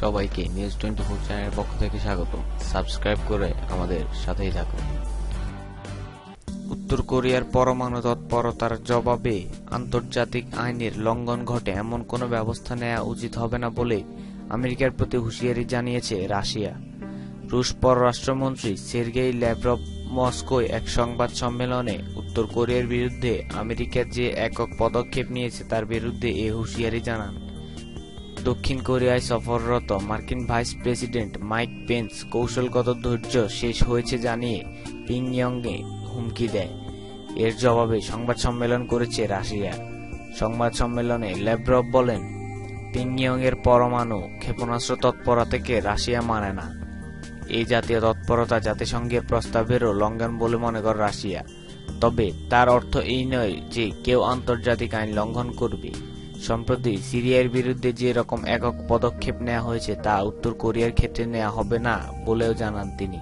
সবাইকে নিউজ 24 চ্যানেলের পক্ষ থেকে স্বাগত। সাবস্ক্রাইব করে আমাদের সাথেই থাকুন। উত্তর কোরিয়ার পরমাণু তৎপরতার জবাবে আন্তর্জাতিক আইনের লঙ্ঘন ঘটে এমন কোনো ব্যবস্থা নেওয়া উচিত হবে না বলে আমেরিকার প্রতি হুঁশিয়ারি জানিয়েছে রাশিয়া। রুশ পররাষ্ট্রমন্ত্রী সের্গেই ল্যাভরভ মস্কোয় এক সংবাদ সম্মেলনে উত্তর কোরিয়ার বিরুদ্ধে আমেরিকা যে একক পদক্ষেপ নিয়েছে তার বিরুদ্ধে এ হুঁশিয়ারি জানান। দক্ষিণ কোরিয়ায় সফররত মার্কিন ভাইস প্রেসিডেন্ট মাইক পেন্স কৌশলগত ধৈর্য শেষ হয়েছে জানিয়ে পিংইয়ংকে হুমকি দেয়। এর জবাবে সংবাদ সম্মেলন করেছে রাশিয়া। সংবাদ সম্মেলনে ল্যাভরভ বলেন, পিংইয়ংয়ের পরমাণু ক্ষেপণাস্ত্র তৎপরতাকে রাশিয়া মানে না। এই জাতীয় তৎপরতা জাতিসংঘের প্রস্তাবেরও লঙ্ঘন বলে মনে করে রাশিয়া। তবে তার অর্থ এই নয় যে কেউ আন্তর্জাতিক আইন লঙ্ঘন করবে। সম্প্রতি সিরিয়ার বিরুদ্ধে যে রকম একক পদক্ষেপ নেওয়া হয়েছে তা উত্তর কোরিয়ার ক্ষেত্রে নেওয়া হবে না বলেও জানান তিনি।